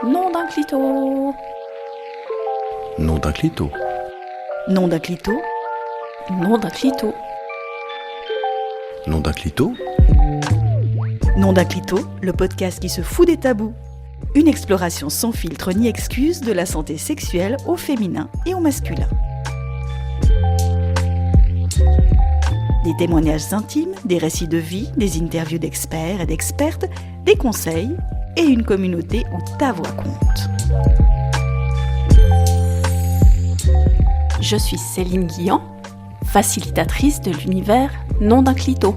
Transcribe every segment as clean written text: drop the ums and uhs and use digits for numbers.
Nom d'un clito. Nom d'un clito. Nom d'un clito. Nom d'un clito. Nom d'un clito. Nom d'un clito, le podcast qui se fout des tabous. Une exploration sans filtre ni excuse de la santé sexuelle au féminin et au masculin. Des témoignages intimes, des récits de vie, des interviews d'experts et d'expertes, des conseils et une communauté où ta voix compte. Je suis Céline Guillan, facilitatrice de l'univers Nom d'un clito.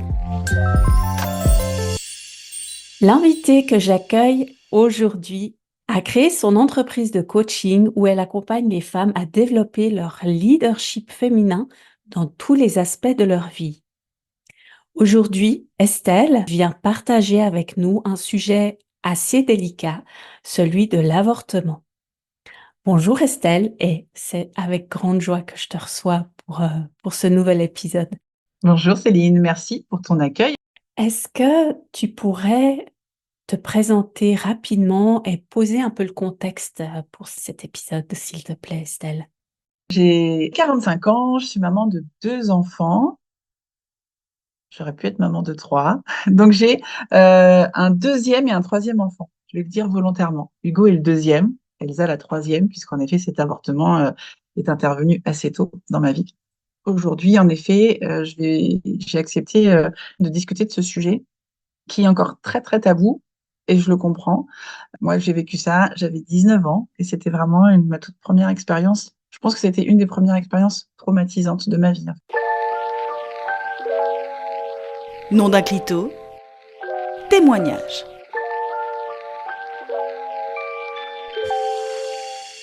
L'invitée que j'accueille aujourd'hui a créé son entreprise de coaching où elle accompagne les femmes à développer leur leadership féminin dans tous les aspects de leur vie. Aujourd'hui, Estelle vient partager avec nous un sujet assez délicat, celui de l'avortement. Bonjour Estelle, et c'est avec grande joie que je te reçois pour ce nouvel épisode. Bonjour Céline, merci pour ton accueil. Est-ce que tu pourrais te présenter rapidement et poser un peu le contexte pour cet épisode, s'il te plaît, Estelle? J'ai 45 ans, je suis maman de 2 enfants. J'aurais pu être maman de 3. Donc j'ai un deuxième et un troisième enfant. Je vais le dire volontairement. Hugo est le deuxième, Elsa la troisième, puisqu'en effet cet avortement est intervenu assez tôt dans ma vie. Aujourd'hui, en effet, j'ai accepté de discuter de ce sujet qui est encore très très tabou et je le comprends. Moi, j'ai vécu ça, j'avais 19 ans et c'était vraiment ma toute première expérience. Je pense que c'était une des premières expériences traumatisantes de ma vie. Nom d'un clito, témoignage.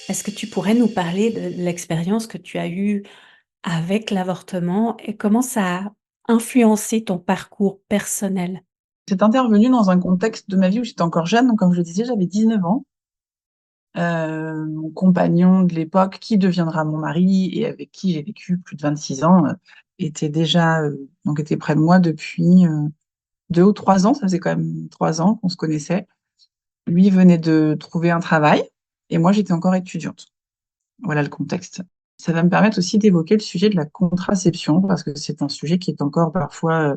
Est-ce que tu pourrais nous parler de l'expérience que tu as eue avec l'avortement et comment ça a influencé ton parcours personnel? C'est intervenu dans un contexte de ma vie où j'étais encore jeune, donc comme je le disais, j'avais 19 ans. Mon compagnon de l'époque, qui deviendra mon mari et avec qui j'ai vécu plus de 26 ans, était déjà donc était près de moi depuis 2 ou 3 ans. Ça faisait quand même 3 ans qu'on se connaissait. Lui venait de trouver un travail et moi j'étais encore étudiante. Voilà le contexte. Ça va me permettre aussi d'évoquer le sujet de la contraception parce que c'est un sujet qui est encore parfois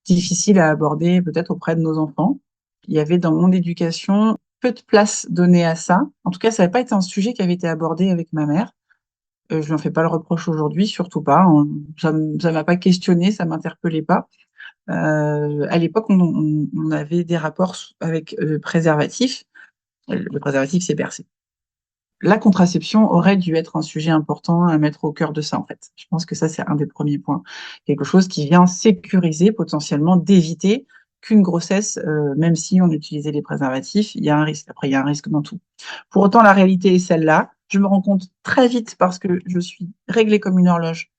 difficile à aborder peut-être auprès de nos enfants. Il y avait dans mon éducation peu de place donnée à ça. En tout cas, ça n'avait pas été un sujet qui avait été abordé avec ma mère. Je n'en fais pas le reproche aujourd'hui, surtout pas. Ça m'a pas questionné, ça m'interpellait pas. À l'époque, on avait des rapports avec préservatif. Le préservatif s'est bercé. La contraception aurait dû être un sujet important à mettre au cœur de ça, en fait. Je pense que ça, c'est un des premiers points. Quelque chose qui vient sécuriser, potentiellement, d'éviter qu'une grossesse, même si on utilisait les préservatifs, il y a un risque. Après, il y a un risque dans tout. Pour autant, la réalité est celle-là. Je me rends compte très vite, parce que je suis réglée comme une horloge,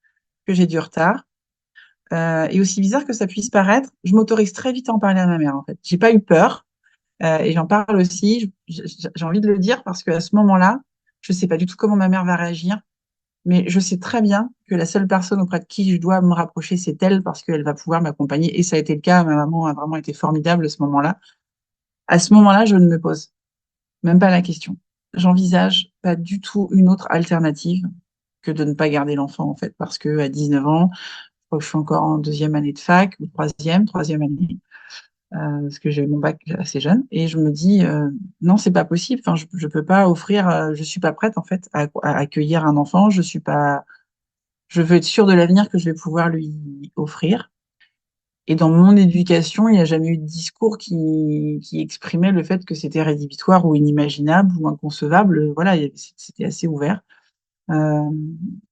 que j'ai du retard. Et aussi bizarre que ça puisse paraître, je m'autorise très vite à en parler à ma mère, en fait. J'ai pas eu peur. Et j'en parle aussi, j'ai envie de le dire parce qu'à ce moment-là, je ne sais pas du tout comment ma mère va réagir, mais je sais très bien que la seule personne auprès de qui je dois me rapprocher, c'est elle parce qu'elle va pouvoir m'accompagner. Et ça a été le cas, ma maman a vraiment été formidable à ce moment-là. À ce moment-là, je ne me pose même pas la question. J'envisage pas du tout une autre alternative que de ne pas garder l'enfant, en fait, parce que à 19 ans, je crois que je suis encore en deuxième année de fac, ou troisième année, parce que j'ai eu mon bac assez jeune, et je me dis non, c'est pas possible. Enfin, je peux pas offrir, je suis pas prête en fait à accueillir un enfant. Je suis pas, je veux être sûre de l'avenir que je vais pouvoir lui offrir. Et dans mon éducation, il n'y a jamais eu de discours qui exprimait le fait que c'était rédhibitoire ou inimaginable ou inconcevable. Voilà, c'était assez ouvert. Euh,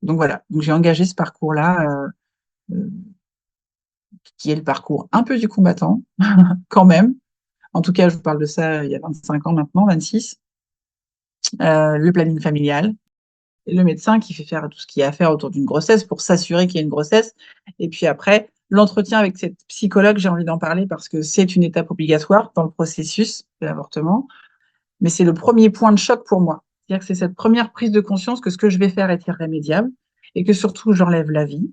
donc voilà, donc j'ai engagé ce parcours-là, euh, qui est le parcours un peu du combattant, quand même. En tout cas, je vous parle de ça il y a 25 ans maintenant, 26. Le planning familial, le médecin qui fait faire tout ce qu'il y a à faire autour d'une grossesse pour s'assurer qu'il y a une grossesse. Et puis après, l'entretien avec cette psychologue, j'ai envie d'en parler parce que c'est une étape obligatoire dans le processus de l'avortement. Mais c'est le premier point de choc pour moi. C'est-à-dire que c'est cette première prise de conscience que ce que je vais faire est irrémédiable et que surtout, j'enlève la vie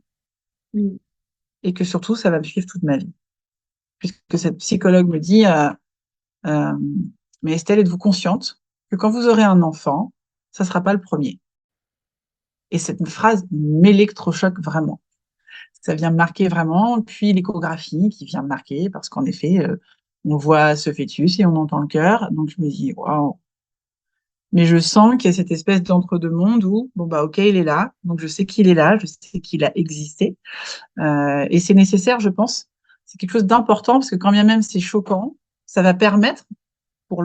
et que surtout, ça va me suivre toute ma vie. Puisque cette psychologue me dit, euh, mais Estelle, êtes-vous consciente que quand vous aurez un enfant, ça sera pas le premier. Et cette phrase m'électrochoque vraiment. Ça vient me marquer vraiment. Puis l'échographie qui vient me marquer parce qu'en effet, on voit ce fœtus et on entend le cœur. Donc je me dis, waouh. Mais je sens qu'il y a cette espèce d'entre-deux-mondes où, bon, bah, ok, il est là. Donc je sais qu'il est là, je sais qu'il a existé. Et c'est nécessaire, je pense. C'est quelque chose d'important parce que quand bien même c'est choquant, ça va permettre pour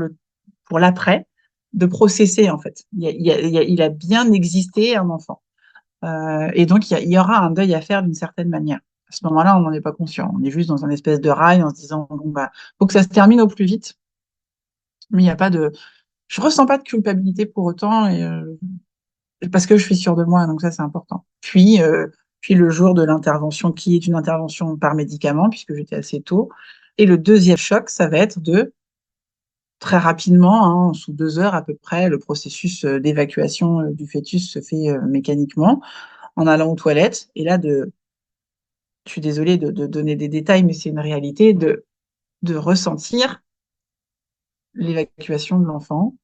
pour l'après de processer, en fait. Il a bien existé un enfant. Et donc, il y aura un deuil à faire d'une certaine manière. À ce moment-là, on n'en est pas conscient. On est juste dans un espèce de rail en se disant, bon, bah, faut que ça se termine au plus vite. Mais il n'y a pas de, je ressens pas de culpabilité pour autant, parce que je suis sûre de moi, donc ça, c'est important. Puis le jour de l'intervention, qui est une intervention par médicament, puisque j'étais assez tôt. Et le deuxième choc, ça va être de, très rapidement, hein, sous 2 heures à peu près, le processus d'évacuation du fœtus se fait mécaniquement en allant aux toilettes. Et là, je suis désolée de donner des détails, mais c'est une réalité, de ressentir l'évacuation de l'enfant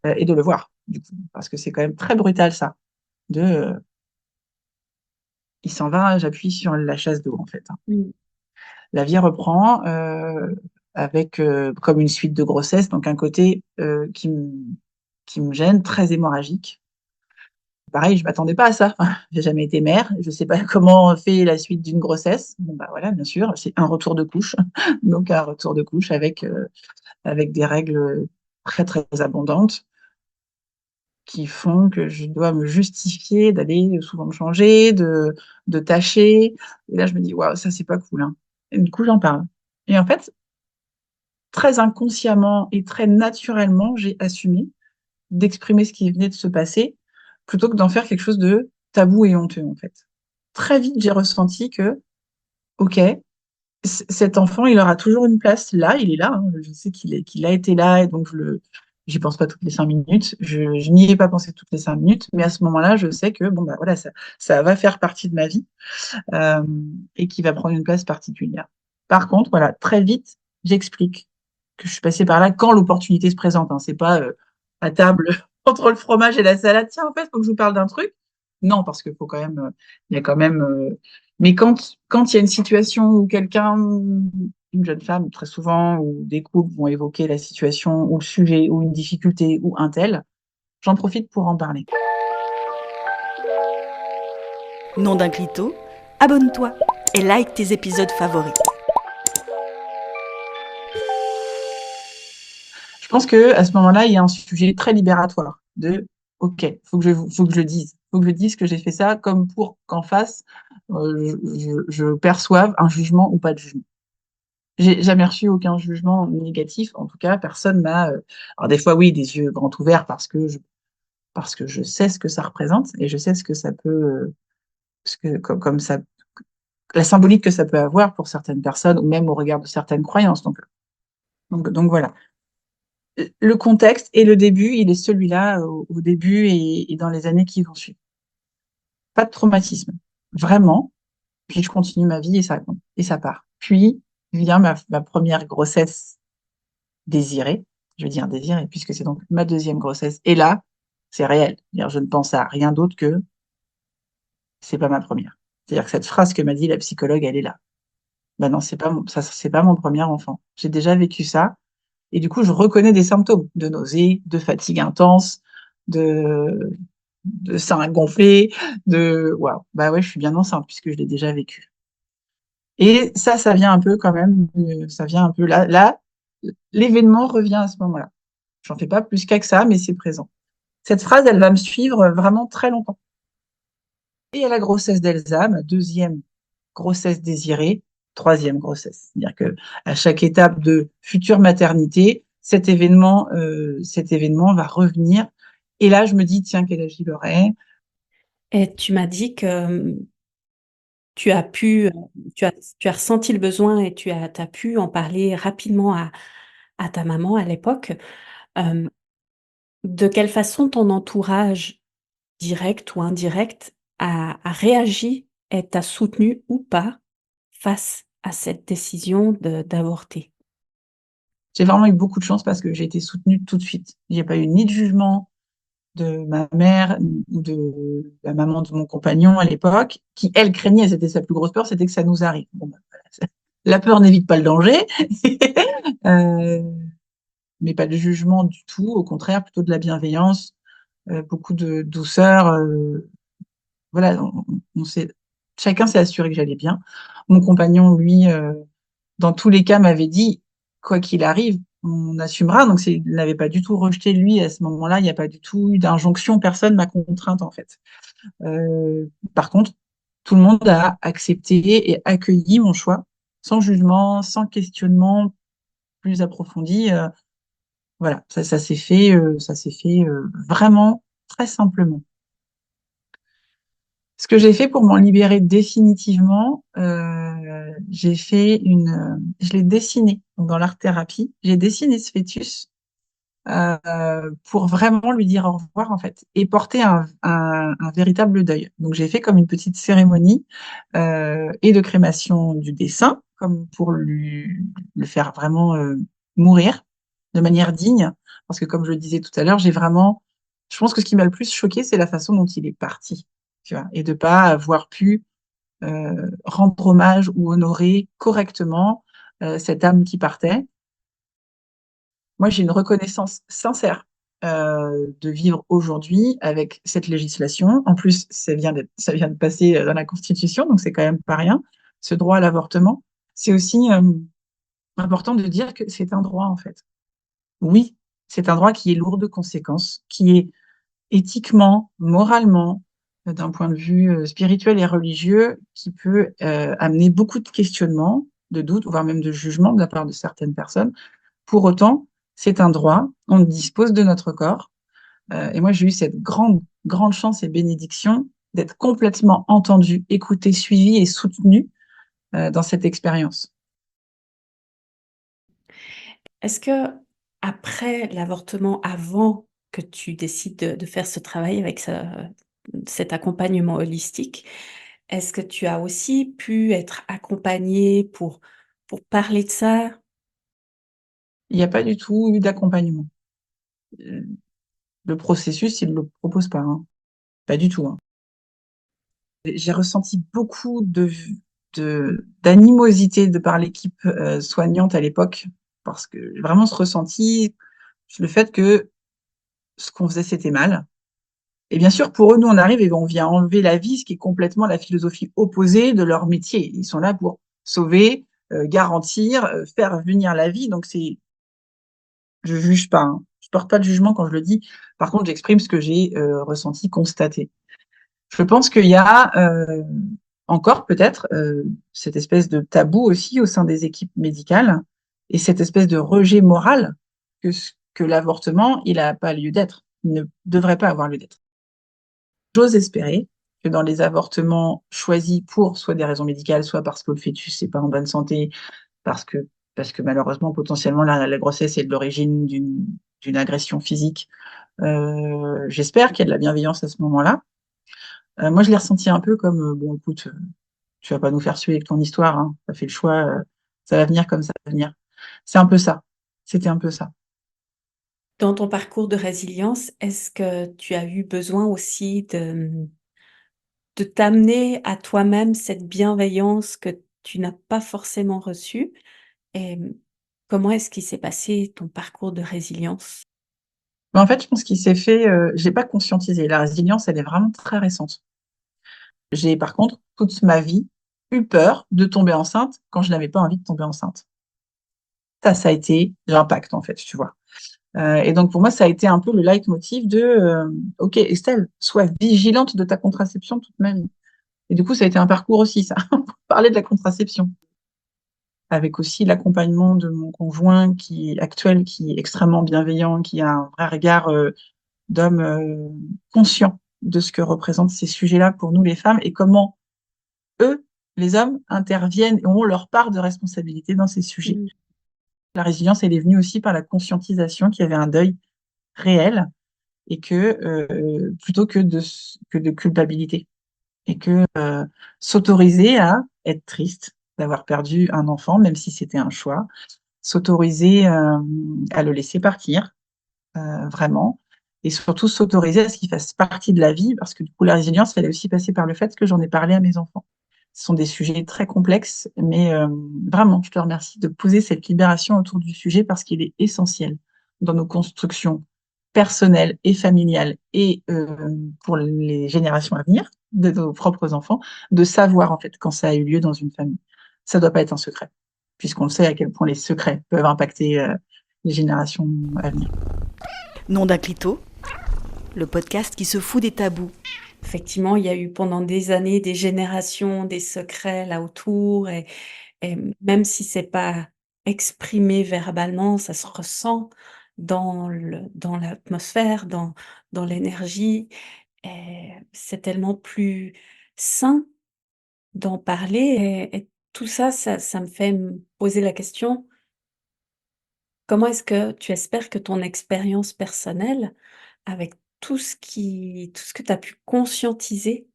et de le voir, du coup, parce que c'est quand même très brutal ça. De, il s'en va, j'appuie sur la chasse d'eau en fait, hein. Mm. La vie reprend avec comme une suite de grossesse, donc un côté qui me gêne, très hémorragique. Pareil, je m'attendais pas à ça. J'ai jamais été mère, je sais pas comment on fait la suite d'une grossesse. Bon bah voilà, bien sûr, c'est un retour de couche, donc un retour de couche avec des règles très très abondantes qui font que je dois me justifier d'aller souvent me changer, de tâcher. Et là, je me dis, waouh, ça, c'est pas cool, hein. Et du coup, j'en parle. Et en fait, très inconsciemment et très naturellement, j'ai assumé d'exprimer ce qui venait de se passer plutôt que d'en faire quelque chose de tabou et honteux, en fait. Très vite, j'ai ressenti que, OK, cet enfant, il aura toujours une place là, il est là, hein. Je sais qu'il a été là, et donc j'y pense pas toutes les 5 minutes, je n'y ai pas pensé toutes les 5 minutes, mais à ce moment-là, je sais que bon bah voilà, ça va faire partie de ma vie euh, et qui va prendre une place particulière. Par contre, voilà, très vite, j'explique que je suis passée par là quand l'opportunité se présente, hein. C'est pas à table entre le fromage et la salade. Tiens, en fait, faut que je vous parle d'un truc. Non, parce qu'il faut quand même, il y a quand même. Mais quand il y a une situation où quelqu'un, une jeune femme, très souvent, ou des couples vont évoquer la situation ou le sujet ou une difficulté ou un tel, j'en profite pour en parler. Nom d'un clito, abonne-toi et like tes épisodes favoris. Je pense que à ce moment-là, il y a un sujet très libératoire de OK, faut que je dise, faut que je dise que j'ai fait ça, comme pour qu'en face, je perçoive un jugement ou pas de jugement. J'ai jamais reçu aucun jugement négatif, en tout cas, personne m'a. Alors des fois, oui, des yeux grands ouverts parce que je sais ce que ça représente et je sais ce que ça peut, comme ça, la symbolique que ça peut avoir pour certaines personnes ou même au regard de certaines croyances. Donc voilà. Le contexte et le début, il est celui-là au début et dans les années qui vont suivre. Pas de traumatisme, vraiment. Puis je continue ma vie et ça part. Puis vient ma première grossesse désirée, je veux dire désirée, puisque c'est donc ma deuxième grossesse. Et là, c'est réel. C'est-à-dire, je ne pense à rien d'autre que c'est pas ma première. C'est-à-dire que cette phrase que m'a dit la psychologue, elle est là. Ben non, c'est pas mon premier enfant. J'ai déjà vécu ça. Et du coup, je reconnais des symptômes de nausée, de fatigue intense, de, de seins gonflés, de waouh, bah ouais, je suis bien enceinte puisque je l'ai déjà vécu. Et ça vient un peu quand même, ça vient un peu là, l'événement revient à ce moment-là. J'en fais pas plus qu'à que ça, mais c'est présent. Cette phrase, elle va me suivre vraiment très longtemps. Et à la grossesse d'Elsa, ma deuxième grossesse désirée, troisième grossesse. C'est-à-dire que à chaque étape de future maternité, cet événement va revenir. Et là, je me dis, tiens, quel âge il aurait? Et tu m'as dit que tu as pu, tu as ressenti le besoin et t'as pu en parler rapidement à ta maman à l'époque. Euh, de quelle façon ton entourage, direct ou indirect, a réagi et t'a soutenu ou pas face à cette décision d'avorter? J'ai vraiment eu beaucoup de chance parce que j'ai été soutenue tout de suite. J'ai pas eu ni de jugement de ma mère ou de la maman de mon compagnon à l'époque, qui, elle, craignait, c'était sa plus grosse peur, c'était que ça nous arrive. Bon, ben, voilà, la peur n'évite pas le danger, euh, mais pas de jugement du tout, au contraire, plutôt de la bienveillance, beaucoup de douceur. Voilà, chacun s'est assuré que j'allais bien. Mon compagnon, lui, dans tous les cas, m'avait dit, quoi qu'il arrive, on assumera. Donc, il n'avait pas du tout rejeté, lui, à ce moment-là. Il n'y a pas du tout eu d'injonction. Personne m'a contrainte, en fait. Par contre, tout le monde a accepté et accueilli mon choix, sans jugement, sans questionnement plus approfondi. Voilà, ça s'est fait vraiment très simplement. Ce que j'ai fait pour m'en libérer définitivement, je l'ai dessiné. Donc, dans l'art-thérapie, j'ai dessiné ce fœtus pour vraiment lui dire au revoir, en fait, et porter un véritable deuil. Donc, j'ai fait comme une petite cérémonie et de crémation du dessin, comme pour le faire vraiment mourir de manière digne. Parce que, comme je le disais tout à l'heure, je pense que ce qui m'a le plus choqué, c'est la façon dont il est parti, tu vois, et de pas avoir pu rendre hommage ou honorer correctement cette âme qui partait. Moi, j'ai une reconnaissance sincère de vivre aujourd'hui avec cette législation. En plus, ça vient de passer dans la Constitution, donc c'est quand même pas rien, ce droit à l'avortement. C'est aussi important de dire que c'est un droit, en fait. Oui, c'est un droit qui est lourd de conséquences, qui est éthiquement, moralement, d'un point de vue spirituel et religieux, qui peut amener beaucoup de questionnements, de doutes, voire même de jugements de la part de certaines personnes. Pour autant, c'est un droit, on dispose de notre corps. Et moi, j'ai eu cette grande chance et bénédiction d'être complètement entendue, écoutée, suivie et soutenue dans cette expérience. Est-ce que après l'avortement, avant que tu décides de faire ce travail avec cet accompagnement holistique, est-ce que tu as aussi pu être accompagnée pour parler de ça? Il n'y a pas du tout eu d'accompagnement. Euh, Le processus, il ne le propose pas, hein. Pas du tout, hein. J'ai ressenti beaucoup d'animosité de par l'équipe soignante à l'époque, parce que vraiment ce ressenti, le fait que ce qu'on faisait, c'était mal. Et bien sûr, pour eux, nous, on arrive et on vient enlever la vie, ce qui est complètement la philosophie opposée de leur métier. Ils sont là pour sauver, garantir, faire venir la vie. Donc, je juge pas, hein. Je porte pas de jugement quand je le dis. Par contre, j'exprime ce que j'ai ressenti, constaté. Je pense qu'il y a encore peut-être cette espèce de tabou aussi au sein des équipes médicales et cette espèce de rejet moral que l'avortement, il n'a pas lieu d'être. Il ne devrait pas avoir lieu d'être. J'ose espérer que dans les avortements choisis pour soit des raisons médicales, soit parce que le fœtus n'est pas en bonne santé, parce que, parce que malheureusement, potentiellement, la grossesse est de l'origine d'une agression physique, j'espère qu'il y a de la bienveillance à ce moment-là. Moi, je l'ai ressenti un peu comme, bon, écoute, tu vas pas nous faire suer avec ton histoire, hein, tu as fait le choix, ça va venir comme ça va venir. C'est un peu ça. C'était un peu ça. Dans ton parcours de résilience, est-ce que tu as eu besoin aussi de t'amener à toi-même cette bienveillance que tu n'as pas forcément reçue? Et comment est-ce qu'il s'est passé ton parcours de résilience? Mais en fait, je pense qu'il s'est fait, j'ai pas conscientisé. La résilience, elle est vraiment très récente. J'ai, par contre, toute ma vie, eu peur de tomber enceinte quand je n'avais pas envie de tomber enceinte. Ça a été l'impact, en fait, tu vois. Et donc, pour moi, ça a été un peu le leitmotiv de, OK, Estelle, sois vigilante de ta contraception toute ma vie. Et du coup, ça a été un parcours aussi, ça, pour parler de la contraception. Avec aussi l'accompagnement de mon conjoint actuel, qui est extrêmement bienveillant, qui a un vrai regard d'homme conscient de ce que représentent ces sujets-là pour nous les femmes et comment eux, les hommes, interviennent et ont leur part de responsabilité dans ces sujets. Mmh. La résilience, elle est venue aussi par la conscientisation qu'il y avait un deuil réel et que plutôt que de culpabilité et que s'autoriser à être triste d'avoir perdu un enfant, même si c'était un choix, s'autoriser à le laisser partir, vraiment, et surtout s'autoriser à ce qu'il fasse partie de la vie, parce que du coup, la résilience, elle est aussi passée par le fait que j'en ai parlé à mes enfants. Ce sont des sujets très complexes, mais vraiment, je te remercie de poser cette libération autour du sujet parce qu'il est essentiel dans nos constructions personnelles et familiales et pour les générations à venir, de nos propres enfants, de savoir en fait quand ça a eu lieu dans une famille. Ça doit pas être un secret, puisqu'on sait à quel point les secrets peuvent impacter les générations à venir. Nom d'un clito, le podcast qui se fout des tabous. Effectivement, il y a eu pendant des années, des générations, des secrets là autour et même si c'est pas exprimé verbalement, ça se ressent dans l'atmosphère, dans l'énergie et c'est tellement plus sain d'en parler et tout ça, ça me fait me poser la question: comment est-ce que tu espères que ton expérience personnelle, avec tout ce que tu as pu conscientiser,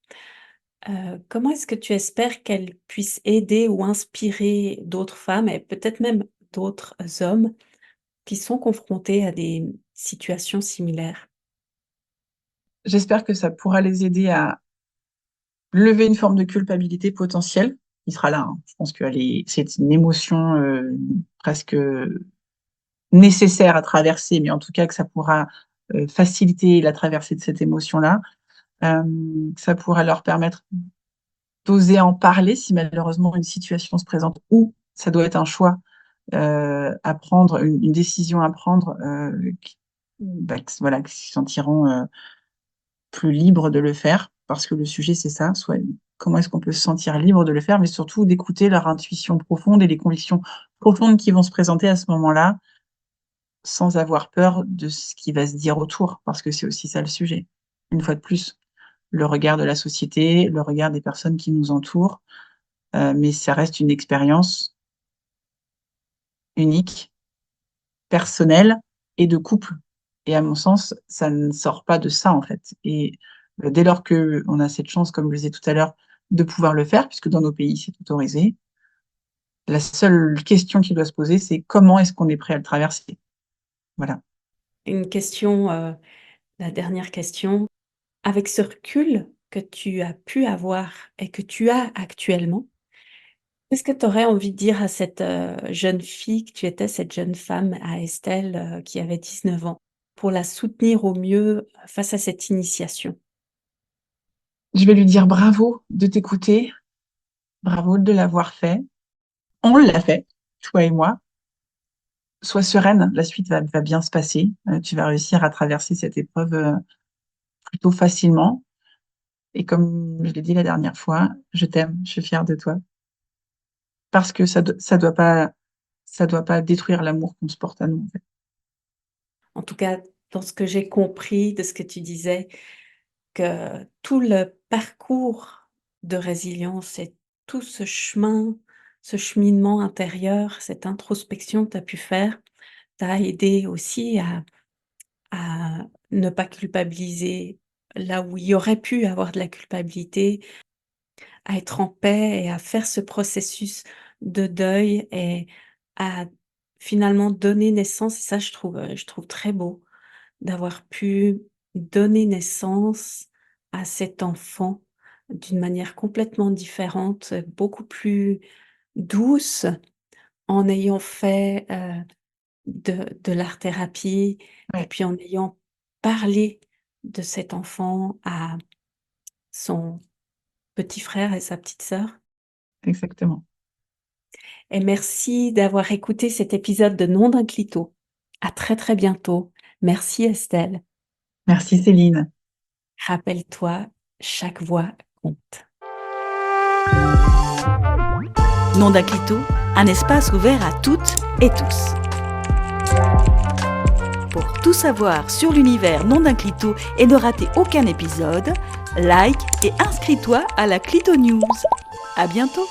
comment est-ce que tu espères qu'elle puisse aider ou inspirer d'autres femmes et peut-être même d'autres hommes qui sont confrontés à des situations similaires? J'espère que ça pourra les aider à lever une forme de culpabilité potentielle. Il sera là, hein. Je pense que c'est une émotion presque nécessaire à traverser, mais en tout cas que ça pourra faciliter la traversée de cette émotion-là. Ça pourra leur permettre d'oser en parler si malheureusement une situation se présente où ça doit être un choix à prendre, une décision à prendre, voilà, qui se sentiront plus libres de le faire, parce que le sujet c'est ça, soit comment est-ce qu'on peut se sentir libre de le faire, mais surtout d'écouter leur intuition profonde et les convictions profondes qui vont se présenter à ce moment-là, sans avoir peur de ce qui va se dire autour, parce que c'est aussi ça le sujet. Une fois de plus, le regard de la société, le regard des personnes qui nous entourent, mais ça reste une expérience unique, personnelle et de couple. Et à mon sens, ça ne sort pas de ça, en fait. Et dès lors qu'on a cette chance, comme je le disais tout à l'heure, de pouvoir le faire, puisque dans nos pays, c'est autorisé, la seule question qui doit se poser, c'est comment est-ce qu'on est prêt à le traverser? Voilà. Une question, la dernière question. Avec ce recul que tu as pu avoir et que tu as actuellement, qu'est-ce que tu aurais envie de dire à cette, jeune fille que tu étais, cette jeune femme, à Estelle, qui avait 19 ans, pour la soutenir au mieux face à cette initiation? Je vais lui dire bravo de t'écouter, bravo de l'avoir fait. On l'a fait, toi et moi. Sois sereine, la suite va bien se passer. Tu vas réussir à traverser cette épreuve plutôt facilement. Et comme je l'ai dit la dernière fois, je t'aime, je suis fière de toi. Parce que ça doit pas détruire l'amour qu'on se porte à nous, en fait. En tout cas, dans ce que j'ai compris de ce que tu disais, que tout le parcours de résilience et tout ce chemin, ce cheminement intérieur, cette introspection que tu as pu faire, t'a aidé aussi à ne pas culpabiliser là où il y aurait pu avoir de la culpabilité, à être en paix et à faire ce processus de deuil et à finalement donner naissance et ça je trouve très beau d'avoir pu donner naissance à cet enfant d'une manière complètement différente, beaucoup plus douce en ayant fait, de l'art-thérapie et Ouais, puis en ayant parlé de cet enfant à son petit frère et sa petite sœur. exactement. Et merci d'avoir écouté cet épisode de Nom d'un clito. À très, très bientôt. Merci Estelle. Merci Céline. Rappelle-toi, chaque voix compte. Nom d'un clito, un espace ouvert à toutes et tous. Pour tout savoir sur l'univers Nom d'un clito et ne rater aucun épisode, like et inscris-toi à la Clito News. À bientôt!